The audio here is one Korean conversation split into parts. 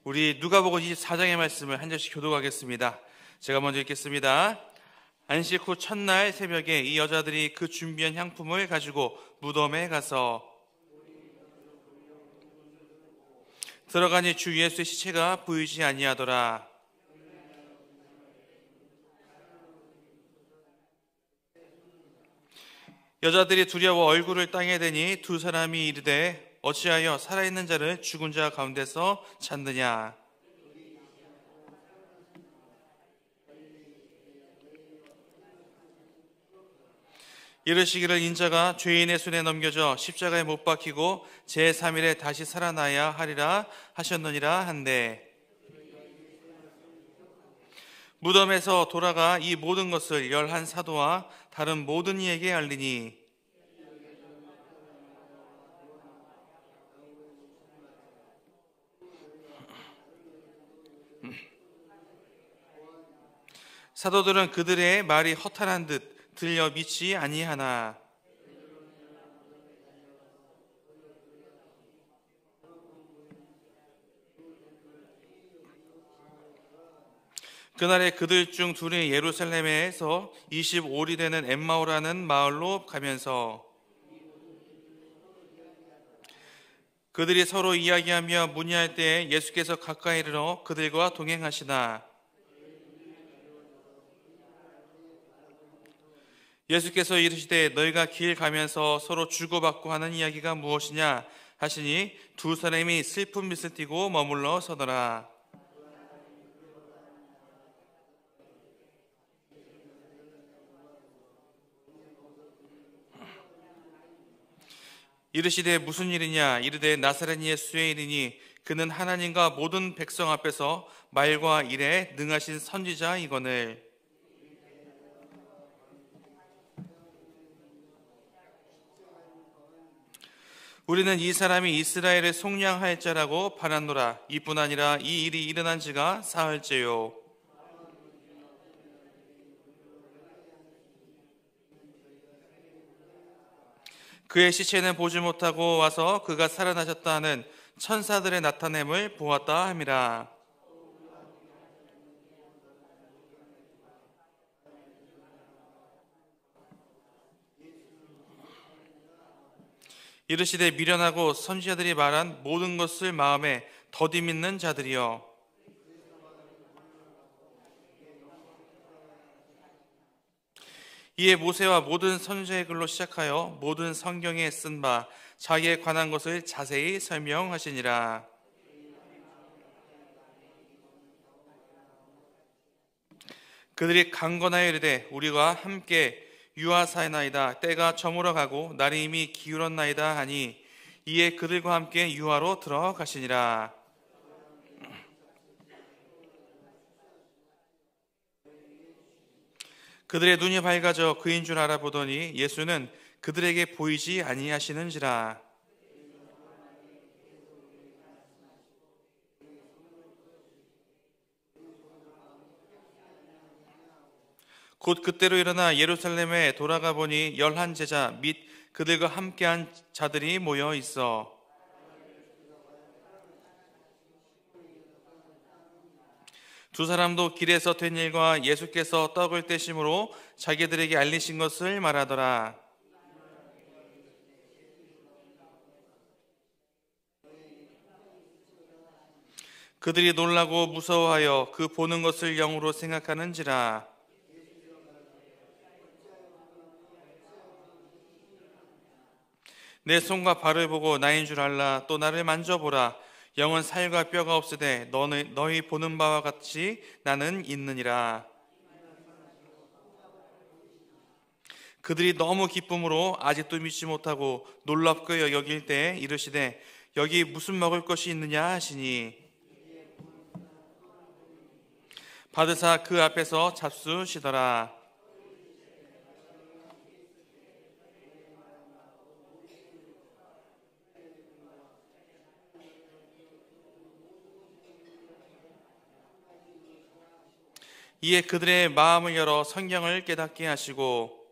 우리 누가복음 24장의 말씀을 한 절씩 교독하겠습니다. 제가 먼저 읽겠습니다. 안식 후 첫날 새벽에 이 여자들이 그 준비한 향품을 가지고 무덤에 가서 들어가니 주 예수의 시체가 보이지 아니하더라. 여자들이 두려워 얼굴을 땅에 대니 두 사람이 이르되 어찌하여 살아있는 자를 죽은 자 가운데서 찾느냐. 이르시기를 인자가 죄인의 손에 넘겨져 십자가에 못 박히고 제3일에 다시 살아나야 하리라 하셨느니라 한데, 무덤에서 돌아가 이 모든 것을 11사도와 다른 모든 이에게 알리니 사도들은 그들의 말이 허탄한 듯 들려 믿지 아니하나 그날에 그들 중 둘이 예루살렘에서 25리 되는 엠마오라는 마을로 가면서 그들이 서로 이야기하며 문의할 때에 예수께서 가까이 이르러 그들과 동행하시나 예수께서 이르시되 너희가 길 가면서 서로 주고받고 하는 이야기가 무엇이냐 하시니 두 사람이 슬픈 빛을 띠고 머물러 서더라. 이르시되 무슨 일이냐. 이르되 나사렛 예수의 일이니 그는 하나님과 모든 백성 앞에서 말과 일에 능하신 선지자이거늘. 우리는 이 사람이 이스라엘을 속량할 자라고 바랐노라. 이뿐 아니라 이 일이 일어난 지가 사흘째요. 그의 시체는 보지 못하고 와서 그가 살아나셨다 하는 천사들의 나타냄을 보았다 함이라. 이르시되 미련하고 선지자들이 말한 모든 것을 마음에 더디 믿는 자들이여, 이에 모세와 모든 선지자의 글로 시작하여 모든 성경에 쓴 바 자기에 관한 것을 자세히 설명하시니라. 그들이 강건하여 이르되 우리가 함께 유하사나이다. 때가 저물어 가고 날이 이미 기울었나이다 하니 이에 그들과 함께 유하로 들어가시니라. 그들의 눈이 밝아져 그인 줄 알아보더니 예수는 그들에게 보이지 아니하시는지라. 곧 그때로 일어나 예루살렘에 돌아가 보니 11제자 및 그들과 함께한 자들이 모여 있어 두 사람도 길에서 된 일과 예수께서 떡을 떼심으로 자기들에게 알리신 것을 말하더라. 그들이 놀라고 무서워하여 그 보는 것을 영으로 생각하는지라. 내 손과 발을 보고 나인 줄 알라. 또 나를 만져보라. 영은 살과 뼈가 없으되 너희 보는 바와 같이 나는 있느니라. 그들이 너무 기쁨으로 아직도 믿지 못하고 놀랍게 여길 때 이르시되 여기 무슨 먹을 것이 있느냐 하시니 받으사 그 앞에서 잡수시더라. 이에 그들의 마음을 열어 성경을 깨닫게 하시고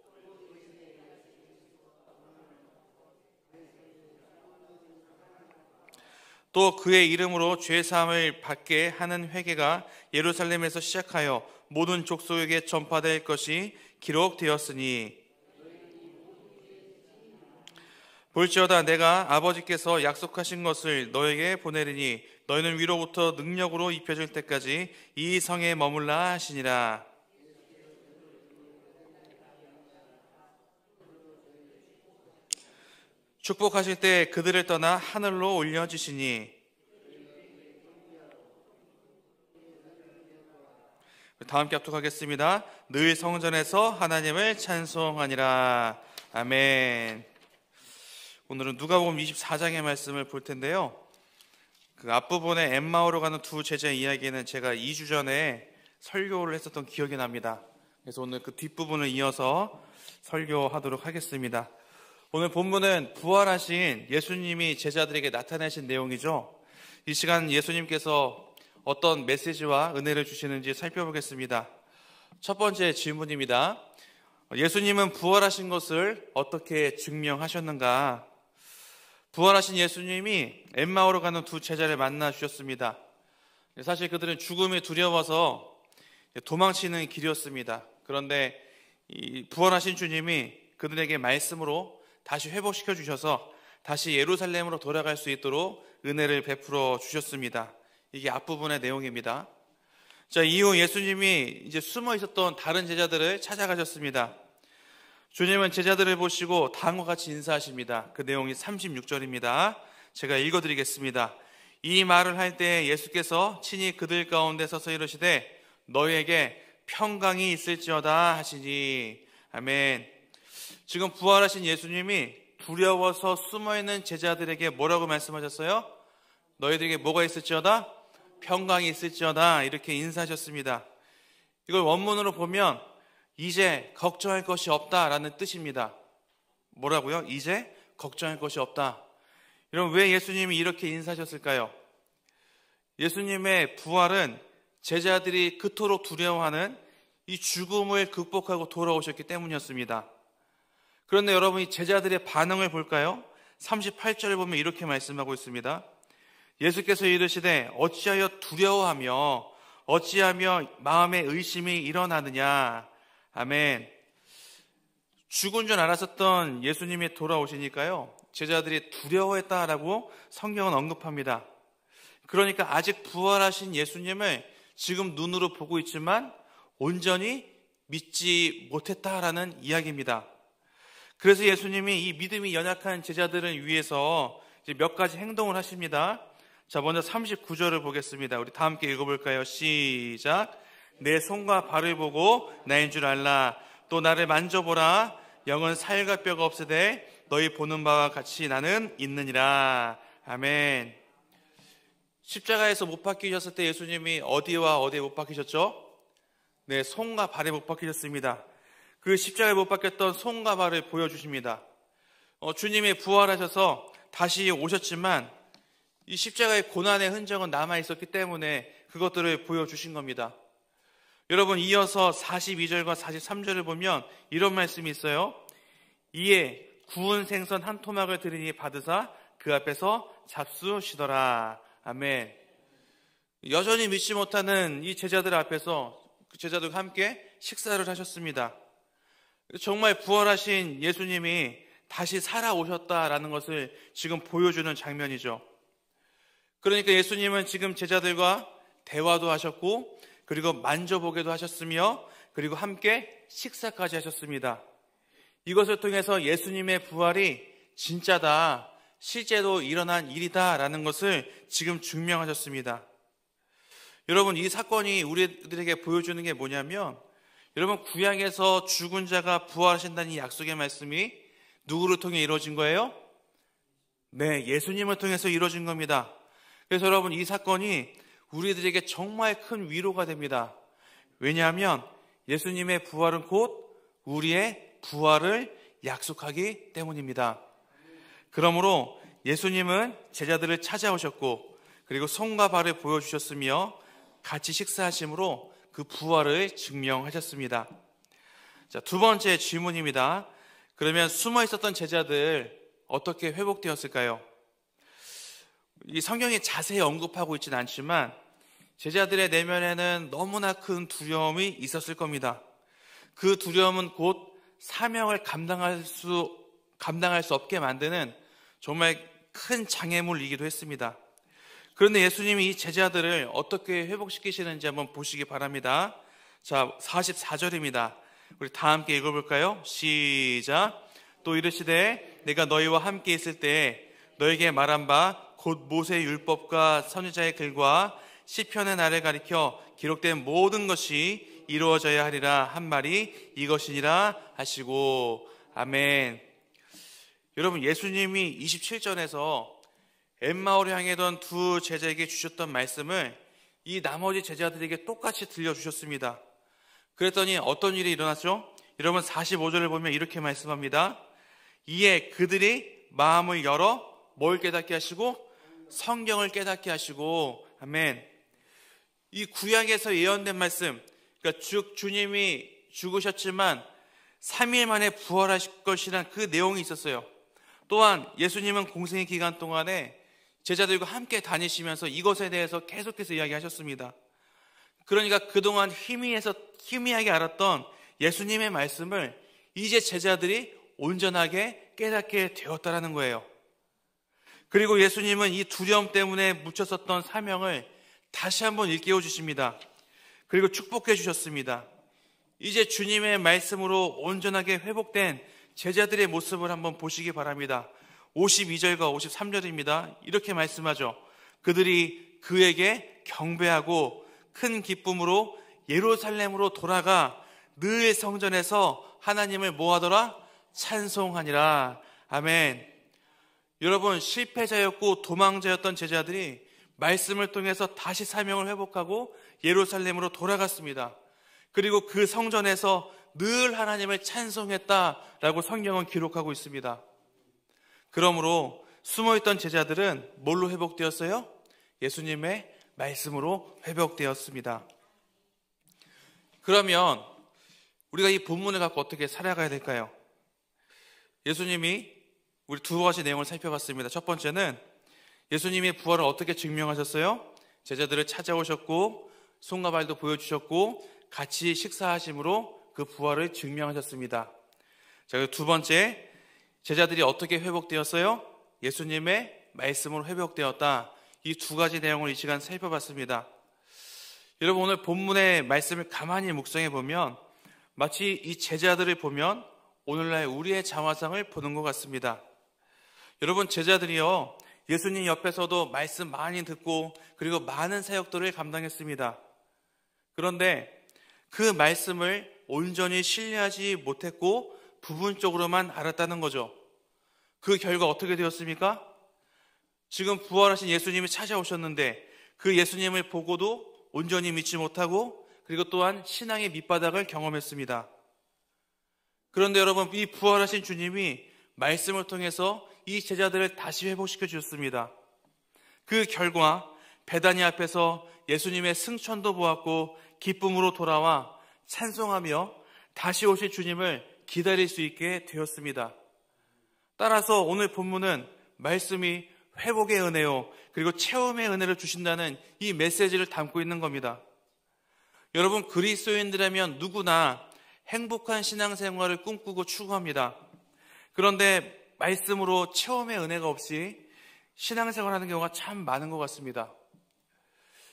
또 그의 이름으로 죄사함을 받게 하는 회개가 예루살렘에서 시작하여 모든 족속에게 전파될 것이 기록되었으니 볼지어다 내가 아버지께서 약속하신 것을 너에게 보내리니 너희는 위로부터 능력으로 입혀질 때까지 이 성에 머물라 하시니라. 축복하실 때 그들을 떠나 하늘로 올려주시니 다 함께 합독하겠습니다. 늘 성전에서 하나님을 찬송하니라. 아멘. 오늘은 누가복음 24장의 말씀을 볼 텐데요. 그 앞부분에 엠마오로 가는 두 제자의 이야기는 제가 2주 전에 설교를 했었던 기억이 납니다. 그래서 오늘 그 뒷부분을 이어서 설교하도록 하겠습니다. 오늘 본문은 부활하신 예수님이 제자들에게 나타내신 내용이죠. 이 시간 예수님께서 어떤 메시지와 은혜를 주시는지 살펴보겠습니다. 첫 번째 질문입니다. 예수님은 부활하신 것을 어떻게 증명하셨는가? 부활하신 예수님이 엠마오로 가는 두 제자를 만나 주셨습니다. 사실 그들은 죽음이 두려워서 도망치는 길이었습니다. 그런데 이 부활하신 주님이 그들에게 말씀으로 다시 회복시켜 주셔서 다시 예루살렘으로 돌아갈 수 있도록 은혜를 베풀어 주셨습니다. 이게 앞부분의 내용입니다. 자, 이후 예수님이 이제 숨어 있었던 다른 제자들을 찾아가셨습니다. 주님은 제자들을 보시고 다음과 같이 인사하십니다. 그 내용이 36절입니다. 제가 읽어드리겠습니다. 이 말을 할 때 예수께서 친히 그들 가운데 서서 이르시되 너희에게 평강이 있을지어다 하시니. 아멘. 지금 부활하신 예수님이 두려워서 숨어있는 제자들에게 뭐라고 말씀하셨어요? 너희들에게 뭐가 있을지어다? 평강이 있을지어다. 이렇게 인사하셨습니다. 이걸 원문으로 보면 이제 걱정할 것이 없다라는 뜻입니다. 뭐라고요? 이제 걱정할 것이 없다. 여러분, 왜 예수님이 이렇게 인사하셨을까요? 예수님의 부활은 제자들이 그토록 두려워하는 이 죽음을 극복하고 돌아오셨기 때문이었습니다. 그런데 여러분, 이 제자들의 반응을 볼까요? 38절을 보면 이렇게 말씀하고 있습니다. 예수께서 이르시되 어찌하여 두려워하며 어찌하며 마음에 의심이 일어나느냐. 아멘. 죽은 줄 알았었던 예수님이 돌아오시니까요, 제자들이 두려워했다라고 성경은 언급합니다. 그러니까 아직 부활하신 예수님을 지금 눈으로 보고 있지만 온전히 믿지 못했다라는 이야기입니다. 그래서 예수님이 이 믿음이 연약한 제자들을 위해서 이제 몇 가지 행동을 하십니다. 자, 먼저 39절을 보겠습니다. 우리 다 함께 읽어볼까요? 시작. 내 손과 발을 보고 나인 줄 알라. 또 나를 만져보라. 영은 살과 뼈가 없으되 너희 보는 바와 같이 나는 있느니라. 아멘. 십자가에서 못 박히셨을 때 예수님이 어디와 어디에 못 박히셨죠? 네, 손과 발에 못 박히셨습니다. 그 십자가에 못 박혔던 손과 발을 보여주십니다. 주님이 부활하셔서 다시 오셨지만 이 십자가의 고난의 흔적은 남아있었기 때문에 그것들을 보여주신 겁니다. 여러분, 이어서 42절과 43절을 보면 이런 말씀이 있어요. 이에 구운 생선 한 토막을 드리니 받으사 그 앞에서 잡수시더라. 아멘. 여전히 믿지 못하는 이 제자들 앞에서 그 제자들과 함께 식사를 하셨습니다. 정말 부활하신 예수님이 다시 살아오셨다라는 것을 지금 보여주는 장면이죠. 그러니까 예수님은 지금 제자들과 대화도 하셨고, 그리고 만져보게도 하셨으며, 그리고 함께 식사까지 하셨습니다. 이것을 통해서 예수님의 부활이 진짜다, 실제로 일어난 일이다라는 것을 지금 증명하셨습니다. 여러분, 이 사건이 우리들에게 보여주는 게 뭐냐면, 여러분, 구약에서 죽은 자가 부활하신다는 이 약속의 말씀이 누구를 통해 이루어진 거예요? 네, 예수님을 통해서 이루어진 겁니다. 그래서 여러분, 이 사건이 우리들에게 정말 큰 위로가 됩니다. 왜냐하면 예수님의 부활은 곧 우리의 부활을 약속하기 때문입니다. 그러므로 예수님은 제자들을 찾아오셨고, 그리고 손과 발을 보여주셨으며 같이 식사하심으로 그 부활을 증명하셨습니다. 자, 두 번째 질문입니다. 그러면 숨어 있었던 제자들 어떻게 회복되었을까요? 이 성경이 자세히 언급하고 있지는 않지만 제자들의 내면에는 너무나 큰 두려움이 있었을 겁니다. 그 두려움은 곧 사명을 감당할 수 없게 만드는 정말 큰 장애물이기도 했습니다. 그런데 예수님이 이 제자들을 어떻게 회복시키시는지 한번 보시기 바랍니다. 자, 44절입니다. 우리 다 함께 읽어볼까요? 시작. 또 이르시되 내가 너희와 함께 있을 때에 너에게 말한 바 곧 모세의 율법과 선지자의 글과 시편의 날을 가리켜 기록된 모든 것이 이루어져야 하리라 한 말이 이것이니라 하시고. 아멘. 여러분, 예수님이 27절에서 엠마오를 향하던 두 제자에게 주셨던 말씀을 이 나머지 제자들에게 똑같이 들려주셨습니다. 그랬더니 어떤 일이 일어났죠? 여러분 45절을 보면 이렇게 말씀합니다. 이에 그들이 마음을 열어 뭘 깨닫게 하시고? 성경을 깨닫게 하시고. 아멘. 이 구약에서 예언된 말씀, 그러니까 주님이 죽으셨지만 3일 만에 부활하실 것이란 그 내용이 있었어요. 또한 예수님은 공생의 기간 동안에 제자들과 함께 다니시면서 이것에 대해서 계속해서 이야기하셨습니다. 그러니까 그동안 희미하게 알았던 예수님의 말씀을 이제 제자들이 온전하게 깨닫게 되었다라는 거예요. 그리고 예수님은 이 두려움 때문에 묻혔었던 사명을 다시 한번 일깨워 주십니다. 그리고 축복해 주셨습니다. 이제 주님의 말씀으로 온전하게 회복된 제자들의 모습을 한번 보시기 바랍니다. 52절과 53절입니다. 이렇게 말씀하죠. 그들이 그에게 경배하고 큰 기쁨으로 예루살렘으로 돌아가 늘 성전에서 하나님을 뭐하더라? 찬송하니라. 아멘. 여러분, 실패자였고 도망자였던 제자들이 말씀을 통해서 다시 사명을 회복하고 예루살렘으로 돌아갔습니다. 그리고 그 성전에서 늘 하나님을 찬송했다라고 성경은 기록하고 있습니다. 그러므로 숨어있던 제자들은 뭘로 회복되었어요? 예수님의 말씀으로 회복되었습니다. 그러면 우리가 이 본문을 갖고 어떻게 살아가야 될까요? 예수님이 우리 두 가지 내용을 살펴봤습니다. 첫 번째는 예수님이 부활을 어떻게 증명하셨어요? 제자들을 찾아오셨고 손과 발도 보여주셨고 같이 식사하심으로 그 부활을 증명하셨습니다. 자, 두 번째, 제자들이 어떻게 회복되었어요? 예수님의 말씀으로 회복되었다. 이 두 가지 내용을 이 시간 살펴봤습니다. 여러분, 오늘 본문의 말씀을 가만히 묵상해 보면 마치 이 제자들을 보면 오늘날 우리의 자화상을 보는 것 같습니다. 여러분, 제자들이요, 예수님 옆에서도 말씀 많이 듣고 그리고 많은 사역들을 감당했습니다. 그런데 그 말씀을 온전히 신뢰하지 못했고 부분적으로만 알았다는 거죠. 그 결과 어떻게 되었습니까? 지금 부활하신 예수님이 찾아오셨는데 그 예수님을 보고도 온전히 믿지 못하고 그리고 또한 신앙의 밑바닥을 경험했습니다. 그런데 여러분, 이 부활하신 주님이 말씀을 통해서 이 제자들을 다시 회복시켜 주셨습니다. 그 결과 베다니 앞에서 예수님의 승천도 보았고 기쁨으로 돌아와 찬송하며 다시 오실 주님을 기다릴 수 있게 되었습니다. 따라서 오늘 본문은 말씀이 회복의 은혜요 그리고 체험의 은혜를 주신다는 이 메시지를 담고 있는 겁니다. 여러분, 그리스도인들이라면 누구나 행복한 신앙생활을 꿈꾸고 추구합니다. 그런데 말씀으로 체험의 은혜가 없이 신앙생활하는 경우가 참 많은 것 같습니다.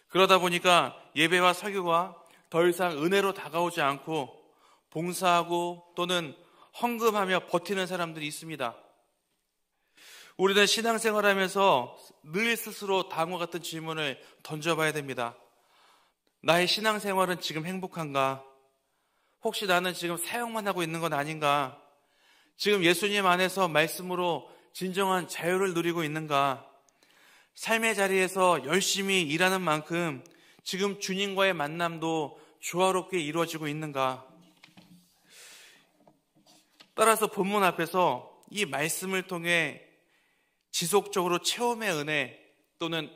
그러다 보니까 예배와 설교가 더 이상 은혜로 다가오지 않고 봉사하고 또는 헌금하며 버티는 사람들이 있습니다. 우리는 신앙생활하면서 늘 스스로 다음과 같은 질문을 던져봐야 됩니다. 나의 신앙생활은 지금 행복한가? 혹시 나는 지금 사역만 하고 있는 건 아닌가? 지금 예수님 안에서 말씀으로 진정한 자유를 누리고 있는가? 삶의 자리에서 열심히 일하는 만큼 지금 주님과의 만남도 조화롭게 이루어지고 있는가? 따라서 본문 앞에서 이 말씀을 통해 지속적으로 체험의 은혜 또는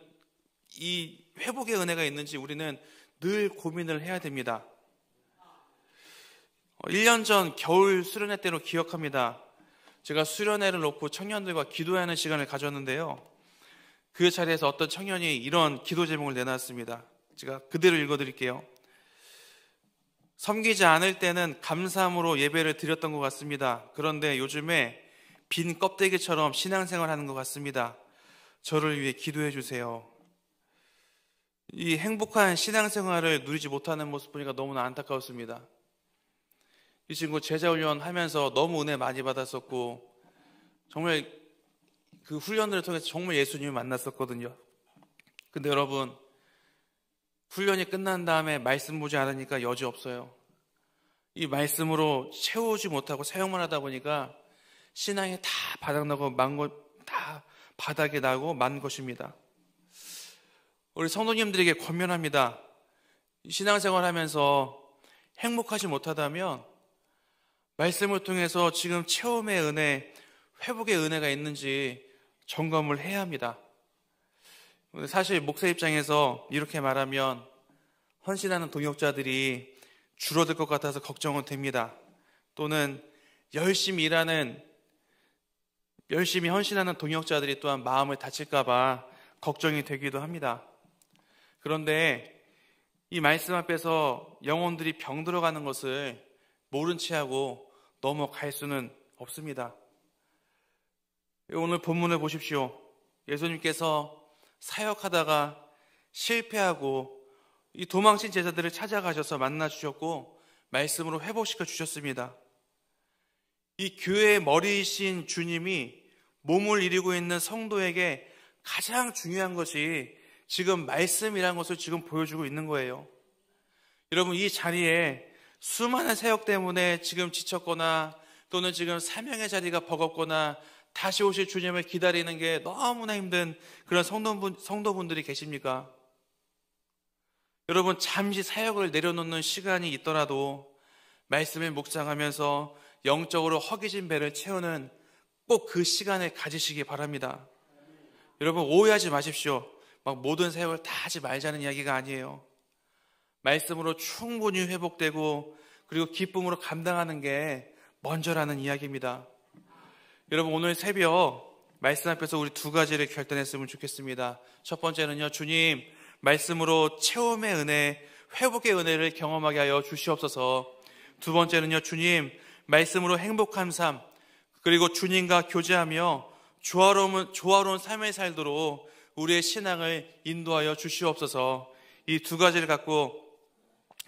이 회복의 은혜가 있는지 우리는 늘 고민을 해야 됩니다. 1년 전 겨울 수련회 때로 기억합니다. 제가 수련회를 놓고 청년들과 기도하는 시간을 가졌는데요. 그 자리에서 어떤 청년이 이런 기도 제목을 내놨습니다. 제가 그대로 읽어드릴게요. 섬기지 않을 때는 감사함으로 예배를 드렸던 것 같습니다. 그런데 요즘에 빈 껍데기처럼 신앙생활하는 것 같습니다. 저를 위해 기도해 주세요. 이 행복한 신앙생활을 누리지 못하는 모습 보니까 너무나 안타까웠습니다. 이 친구 제자훈련 하면서 너무 은혜 많이 받았었고 정말 그 훈련을 통해서 정말 예수님을 만났었거든요. 근데 여러분, 훈련이 끝난 다음에 말씀 보지 않으니까 여지 없어요. 이 말씀으로 채우지 못하고 사용만 하다 보니까 신앙이 다 바닥나고 다 바닥에 나고 만 것입니다. 우리 성도님들에게 권면합니다. 신앙생활 하면서 행복하지 못하다면 말씀을 통해서 지금 체험의 은혜, 회복의 은혜가 있는지 점검을 해야 합니다. 사실 목사 입장에서 이렇게 말하면 헌신하는 동역자들이 줄어들 것 같아서 걱정은 됩니다. 또는 열심히 헌신하는 동역자들이 또한 마음을 다칠까 봐 걱정이 되기도 합니다. 그런데 이 말씀 앞에서 영혼들이 병들어가는 것을 모른 채 하고 넘어갈 수는 없습니다. 오늘 본문을 보십시오. 예수님께서 사역하다가 실패하고 이 도망친 제자들을 찾아가셔서 만나 주셨고 말씀으로 회복시켜 주셨습니다. 이 교회의 머리이신 주님이 몸을 이루고 있는 성도에게 가장 중요한 것이 지금 말씀이라는 것을 지금 보여주고 있는 거예요. 여러분, 이 자리에 수많은 사역 때문에 지금 지쳤거나 또는 지금 사명의 자리가 버겁거나 다시 오실 주님을 기다리는 게 너무나 힘든 그런 성도분들이 계십니까? 여러분, 잠시 사역을 내려놓는 시간이 있더라도 말씀을 묵상하면서 영적으로 허기진 배를 채우는 꼭 그 시간을 가지시기 바랍니다. 여러분, 오해하지 마십시오. 막 모든 사역을 다 하지 말자는 이야기가 아니에요. 말씀으로 충분히 회복되고 그리고 기쁨으로 감당하는 게 먼저라는 이야기입니다. 여러분, 오늘 새벽 말씀 앞에서 우리 두 가지를 결단했으면 좋겠습니다. 첫 번째는요, 주님 말씀으로 체험의 은혜, 회복의 은혜를 경험하게 하여 주시옵소서. 두 번째는요, 주님 말씀으로 행복한 삶, 그리고 주님과 교제하며 조화로운 삶을 살도록 우리의 신앙을 인도하여 주시옵소서. 이 두 가지를 갖고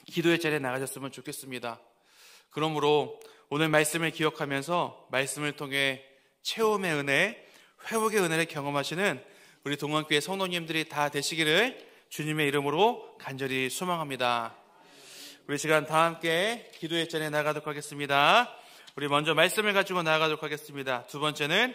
기도의 자리에 나가셨으면 좋겠습니다. 그러므로 오늘 말씀을 기억하면서 말씀을 통해 체험의 은혜, 회복의 은혜를 경험하시는 우리 동안교회 성도님들이 다 되시기를 주님의 이름으로 간절히 소망합니다. 우리 시간 다 함께 기도의 자리에 나가도록 하겠습니다. 우리 먼저 말씀을 가지고 나가도록 하겠습니다. 두 번째는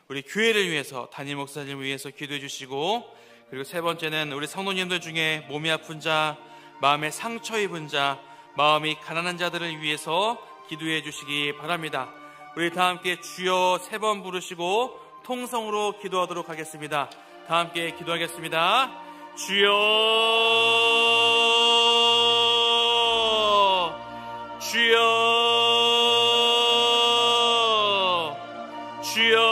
우리 교회를 위해서, 담임 목사님을 위해서 기도해 주시고, 그리고 세 번째는 우리 성도님들 중에 몸이 아픈 자, 마음에 상처 입은 자, 마음이 가난한 자들을 위해서 기도해 주시기 바랍니다. 우리 다 함께 주여 세 번 부르시고 통성으로 기도하도록 하겠습니다. 다 함께 기도하겠습니다. 주여, 주여, 주여,